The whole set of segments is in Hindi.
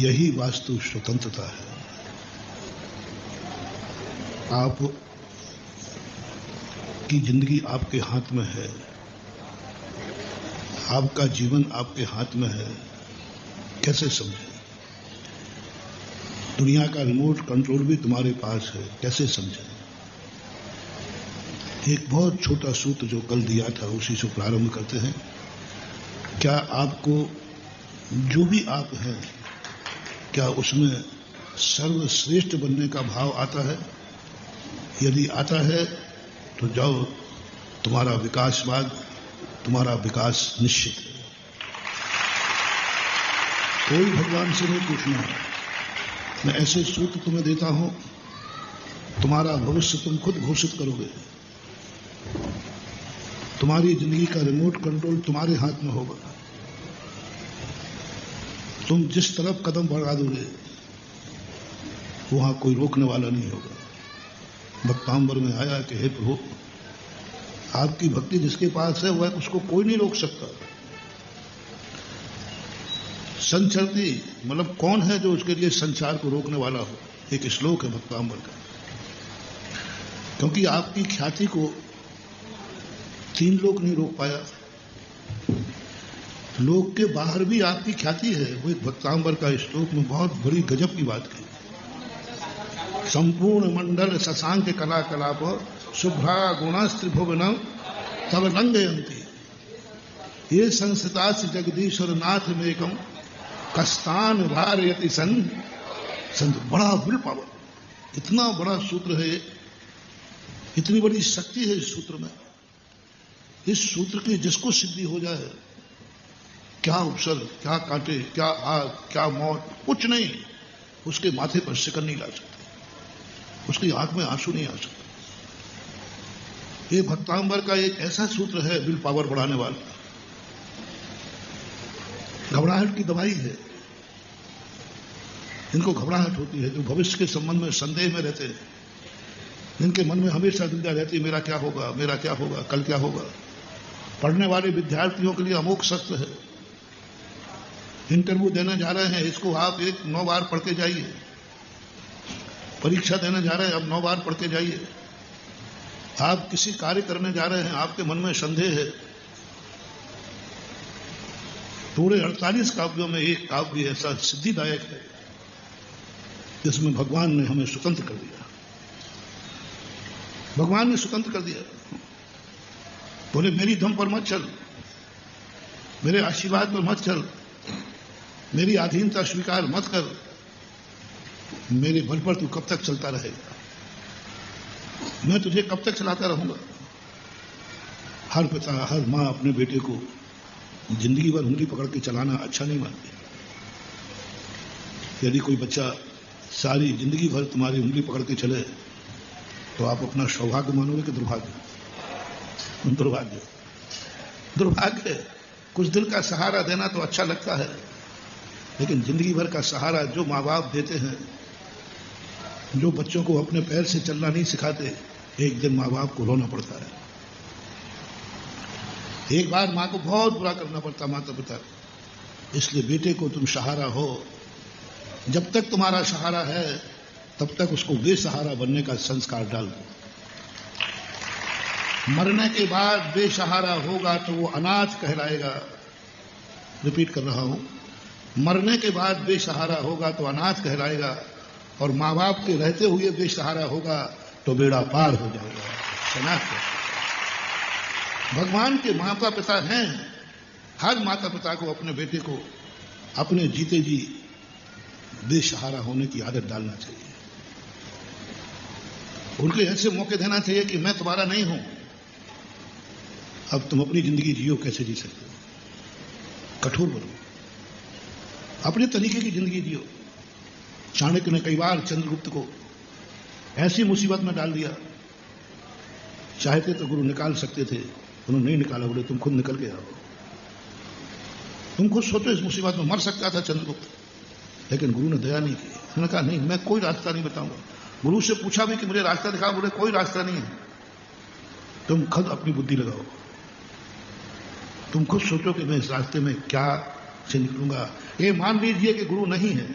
यही वास्तु स्वतंत्रता है। आप की जिंदगी आपके हाथ में है, आपका जीवन आपके हाथ में है। कैसे समझें? दुनिया का रिमोट कंट्रोल भी तुम्हारे पास है, कैसे समझें? एक बहुत छोटा सूत्र जो कल दिया था उसी से प्रारंभ करते हैं। क्या आपको जो भी आप हैं, क्या उसमें सर्वश्रेष्ठ बनने का भाव आता है? यदि आता है तो जाओ, तुम्हारा विकासवाद, तुम्हारा विकास निश्चित है। कोई भगवान से नहीं पूछना है। मैं ऐसे सूत्र तुम्हें देता हूं, तुम्हारा भविष्य तुम खुद घोषित करोगे। तुम्हारी जिंदगी का रिमोट कंट्रोल तुम्हारे हाथ में होगा। तुम जिस तरफ कदम बढ़ा दोगे वहां कोई रोकने वाला नहीं होगा। भक्तांबर में आया कि हे प्रभु, आपकी भक्ति जिसके पास है वह उसको कोई नहीं रोक सकता। संचरती मतलब कौन है जो उसके लिए संसार को रोकने वाला हो? एक श्लोक है भक्तांबर का। क्योंकि आपकी ख्याति को 3 लोग नहीं रोक पाया। लोक के बाहर भी आपकी ख्याति है। वो एक भक्तांबर का श्लोक में बहुत बड़ी गजब की बात कही। संपूर्ण मंडल शशांक कला कलाप शुभ्रा गुणास्त्रिभुवनम तब लंघयंती ये संस्थितास जगदीश्वर नाथ मेकम कस्तान भारयति सन। बड़ा विल पावर, इतना बड़ा सूत्र है, इतनी बड़ी शक्ति है इस सूत्र में। इस सूत्र की जिसको सिद्धि हो जाए, क्या उपसर्ग, क्या कांटे, क्या आग, क्या मौत, कुछ नहीं उसके माथे पर शिकन नहीं ला सकते, उसकी आंख में आंसू नहीं आ सकते। ये भक्तांबर का एक ऐसा सूत्र है विल पावर बढ़ाने वाला। घबराहट की दवाई है। जिनको घबराहट होती है, जो भविष्य के संबंध में संदेह में रहते हैं, जिनके मन में हमेशा दुविधा रहती है, मेरा क्या होगा, मेरा क्या होगा, कल क्या होगा। पढ़ने वाले विद्यार्थियों के लिए अमोघ शस्त्र है। इंटरव्यू देने जा रहे हैं, इसको आप 9 बार पढ़ के जाइए। परीक्षा देने जा रहे हैं, अब 9 बार पढ़ के जाइए। आप किसी कार्य करने जा रहे हैं, आपके मन में संदेह है, पूरे 48 काव्यों में एक काव्य ऐसा सिद्धिदायक है जिसमें भगवान ने हमें स्वतंत्र कर दिया। भगवान ने स्वतंत्र कर दिया। बोले मेरी धम पर मत चल, मेरे आशीर्वाद पर मत चल, मेरी अधीनता स्वीकार मत कर, मेरे बल पर तू कब तक चलता रहेगा? मैं तुझे कब तक चलाता रहूंगा? हर पिता, हर मां अपने बेटे को जिंदगी भर उंगली पकड़ के चलाना अच्छा नहीं मानती। यदि कोई बच्चा सारी जिंदगी भर तुम्हारी उंगली पकड़ के चले तो आप अपना सौभाग्य मानोगे कि दुर्भाग्य? दुर्भाग्य, दुर्भाग्य। कुछ दिल का सहारा देना तो अच्छा लगता है, लेकिन जिंदगी भर का सहारा जो माँ बाप देते हैं, जो बच्चों को अपने पैर से चलना नहीं सिखाते, एक दिन माँ बाप को रोना पड़ता है। एक बार माँ को बहुत बुरा करना पड़ता, माता पिता। इसलिए बेटे को तुम सहारा हो। जब तक तुम्हारा सहारा है तब तक उसको बेसहारा बनने का संस्कार डाल दो। मरने के बाद बेसहारा होगा तो वो अनाथ कहलाएगा। रिपीट कर रहा हूं, मरने के बाद बेसहारा होगा तो अनाथ कहलाएगा, और माँ बाप के रहते हुए बेसहारा होगा तो बेड़ा पार हो जाएगा। शनाख्त भगवान के माता पिता हैं। हर माता पिता को अपने बेटे को अपने जीते जी बेसहारा होने की आदत डालना चाहिए। उनके ऐसे मौके देना चाहिए कि मैं तुम्हारा नहीं हूं, अब तुम अपनी जिंदगी जियो। कैसे जी सकते हो? कठोर बनो, अपने तरीके की जिंदगी जियो। चाणक्य ने कई बार चंद्रगुप्त को ऐसी मुसीबत में डाल दिया। चाहते तो गुरु निकाल सकते थे, उन्होंने नहीं निकाला। बोले तुम खुद निकल के आओ, तुम खुद सोचो इस मुसीबत में। मर सकता था चंद्रगुप्त, लेकिन गुरु ने दया नहीं की। उन्होंने कहा नहीं, मैं कोई रास्ता नहीं बताऊंगा। गुरु से पूछा भी कि मुझे रास्ता दिखाओ, बोले कोई रास्ता नहीं है, तुम खुद अपनी बुद्धि लगाओ, तुम खुद सोचो कि मैं इस रास्ते में क्या से निकलूंगा। ये मान लीजिए कि गुरु नहीं है,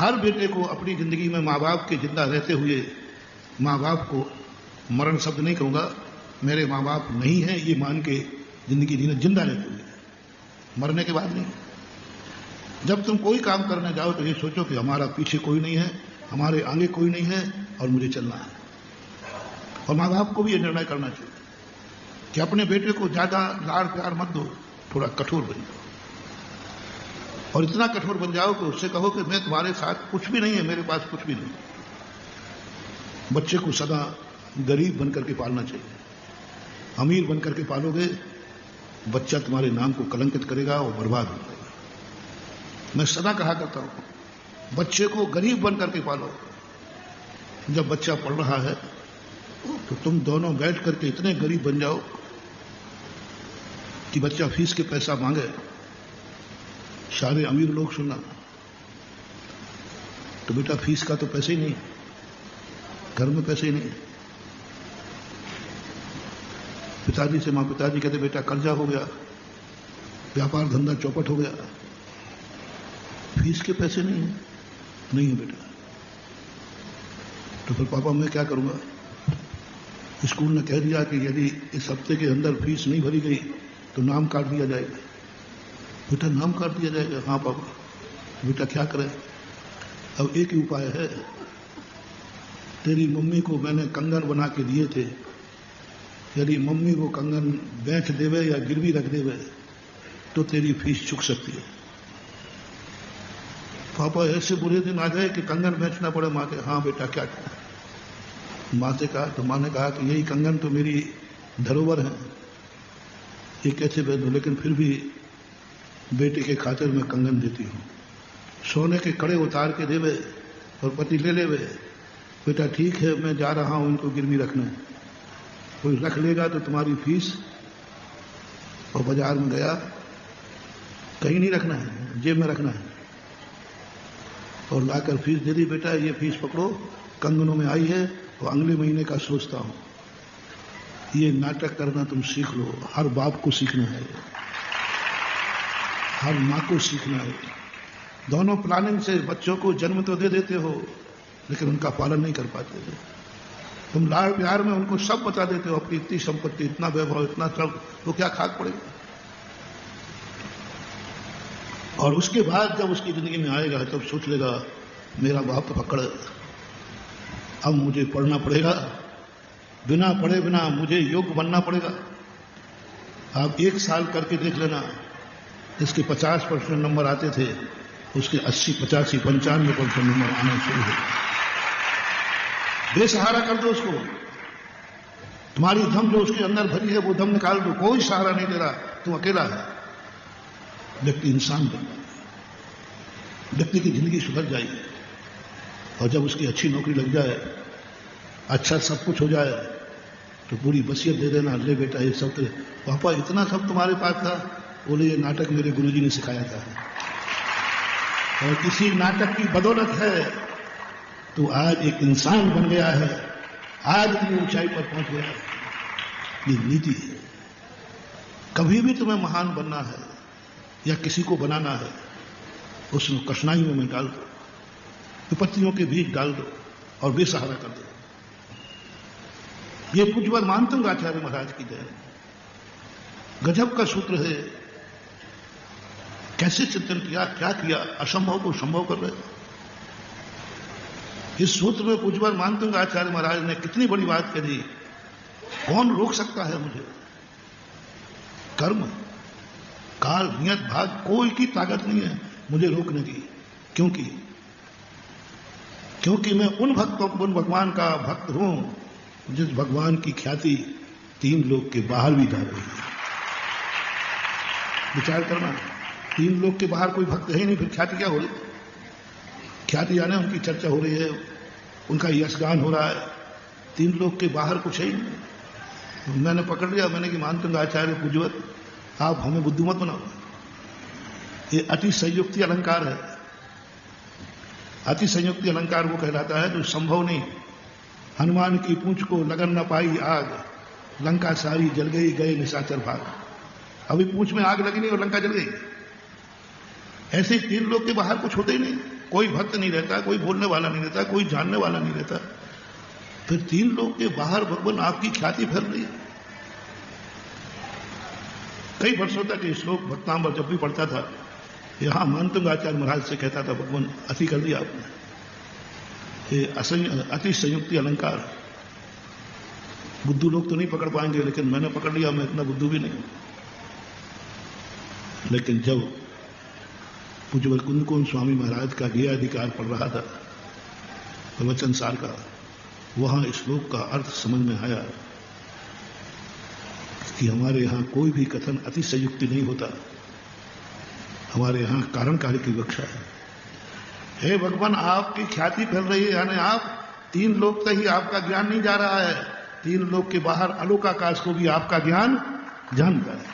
हर बेटे को अपनी जिंदगी में माँ बाप के जिंदा रहते हुए, माँ बाप को मरण शब्द नहीं कहूँगा, मेरे माँ बाप नहीं है ये मान के जिंदगी जीना, जिंदा रहते हुए, मरने के बाद नहीं। जब तुम कोई काम करने जाओ तो ये सोचो कि हमारा पीछे कोई नहीं है, हमारे आगे कोई नहीं है और मुझे चलना है। और माँ बाप को भी ये निर्णय करना चाहिए कि अपने बेटे को ज्यादा लाड़ प्यार मत दो, थोड़ा कठोर बन जाओ। और इतना कठोर बन जाओ कि उससे कहो कि मैं तुम्हारे साथ कुछ भी नहीं है, मेरे पास कुछ भी नहीं। बच्चे को सदा गरीब बनकर के पालना चाहिए। अमीर बनकर के पालोगे, बच्चा तुम्हारे नाम को कलंकित करेगा और बर्बाद हो जाएगा। मैं सदा कहा करता हूं, बच्चे को गरीब बनकर के पालो। जब बच्चा पढ़ रहा है तो तुम दोनों बैठ करके इतने गरीब बन जाओ कि बच्चा फीस के पैसा मांगे, सारे अमीर लोग सुनना, तो बेटा फीस का तो पैसे ही नहीं, घर में पैसे ही नहीं। पिताजी से मां पिताजी कहते बेटा कर्जा हो गया, व्यापार धंधा चौपट हो गया, फीस के पैसे नहीं है। नहीं है बेटा। तो फिर पापा मैं क्या करूंगा? स्कूल ने कह दिया कि यदि इस हफ्ते के अंदर फीस नहीं भरी गई तो नाम काट दिया जाएगा। बेटा नाम काट दिया जाएगा? हाँ पापा। बेटा क्या करें? अब एक ही उपाय है, तेरी मम्मी को मैंने कंगन बना के दिए थे, यदि मम्मी वो कंगन बेच देवे या गिरवी रख देवे तो तेरी फीस चुक सकती है। पापा ऐसे बुरे दिन आ जाए कि कंगन बेचना पड़े माँ के? हाँ बेटा क्या करें? माँ से कहा तो माँ ने कहा कि यही कंगन तो मेरी धरोहर है, ये कैसे बेच दूं? लेकिन फिर भी बेटे के खातिर में कंगन देती हूँ। सोने के कड़े उतार के देवे और पति ले लेवे। बेटा ठीक है मैं जा रहा हूं इनको गिरवी रखने, कोई रख लेगा तो तुम्हारी फीस। और बाजार में गया, कहीं नहीं रखना है, जेब में रखना है, और लाकर फीस दे दी। बेटा ये फीस पकड़ो, कंगनों में आई है और अगले महीने का सोचता हूं। ये नाटक करना तुम सीख लो, हर बाप को सीखना है, हर माँ को सीखना है। दोनों प्लानिंग से बच्चों को जन्म तो दे देते हो लेकिन उनका पालन नहीं कर पाते हो। तुम लाड़ प्यार में उनको सब बता देते हो, अपनी इतनी संपत्ति, इतना वैभव, इतना सब, तो क्या खाक पड़ेगा? और उसके बाद जब उसकी जिंदगी में आएगा तब सोच लेगा मेरा बाप पकड़, अब मुझे पढ़ना पड़ेगा, बिना पढ़े बिना मुझे योग्य बनना पड़ेगा। आप 1 साल करके देख लेना, इसके 50% नंबर आते थे, उसके 80, 85, 95% नंबर आना शुरू हो। बेसहारा कर दो उसको, तुम्हारी धम जो उसके अंदर भरी है वो धम निकाल दो, कोई सहारा नहीं दे रहा, तुम अकेला है। व्यक्ति इंसान बन जाए, व्यक्ति की जिंदगी सुधर जाएगी। और जब उसकी अच्छी नौकरी लग जाए, अच्छा सब कुछ हो जाए, तो पूरी वसीयत दे देना, ले बेटा ये सब तो पापा इतना सब तुम्हारे पास था। बोले ये नाटक मेरे गुरुजी ने सिखाया था, और इसी नाटक की बदौलत है तो आज एक इंसान बन गया है, आज इतनी ऊंचाई पर पहुंच गया है। ये नीति है। कभी भी तुम्हें महान बनना है या किसी को बनाना है, उसमें कठिनाइयों में डाल दो, विपत्तियों के बीच डाल दो और बेसहारा कर दो। ये पूज्यवर मानतंग आचार्य महाराज की जय। गजब का सूत्र है, कैसे चिंतन किया, क्या किया, असंभव को संभव कर रहे। इस सूत्र में पूज्यवर मानतंग आचार्य महाराज ने कितनी बड़ी बात कही। कौन रोक सकता है मुझे? कर्म, काल, नियत, भाग, कोई की ताकत नहीं है मुझे रोकने की। क्योंकि मैं उन भक्तों, उन भगवान का भक्त हूं जिस भगवान की ख्याति 3 लोक के बाहर भी जा रही है। विचार करना, 3 लोक के बाहर कोई भक्त है ही नहीं, फिर ख्याति क्या हो रही? ख्याति जाने उनकी चर्चा हो रही है, उनका यशगान हो रहा है, 3 लोक के बाहर कुछ है ही नहीं। मैंने पकड़ लिया, मैंने कि मानतंग आचार्य पूज्यवर आप हमें बुद्धिमत बनाओ। ये अति संयुक्ति अलंकार है। अति संयुक्ति अलंकार वो कहलाता है जो संभव नहीं। हनुमान की पूंछ को लगन न पाई आग, लंका सारी जल गई, गए निशाचर भाग। अभी पूंछ में आग लगी नहीं और लंका जल गई। ऐसे 3 लोग के बाहर कुछ होते ही नहीं। कोई भक्त नहीं रहता, कोई बोलने वाला नहीं रहता, कोई जानने वाला नहीं रहता, फिर 3 लोग के बाहर भगवान आपकी ख्याति फैल रही है। कई वर्षों तक ये श्लोक भक्तांबर जब भी पढ़ता था, यहां मानतुंगाचार्य महाराज से कहता था, भगवान अति कर दिया आपने, ये अति संयुक्ति अलंकार। बुद्धू लोग तो नहीं पकड़ पाएंगे, लेकिन मैंने पकड़ लिया, मैं इतना बुद्धू भी नहीं हूं। लेकिन जब पूज्य कुंदकुंज स्वामी महाराज का गीता अधिकार पढ़ रहा था, वचन सार का, वहां श्लोक का अर्थ समझ में आया कि हमारे यहां कोई भी कथन अतिशयोक्ति नहीं होता, हमारे यहां कारण कार्य की विवक्षा है। हे भगवान, आपकी ख्याति फैल रही है, यानी आप 3 लोक तक ही आपका ज्ञान नहीं जा रहा है, 3 लोक के बाहर अलोकाकाश को भी आपका ज्ञान जानता है।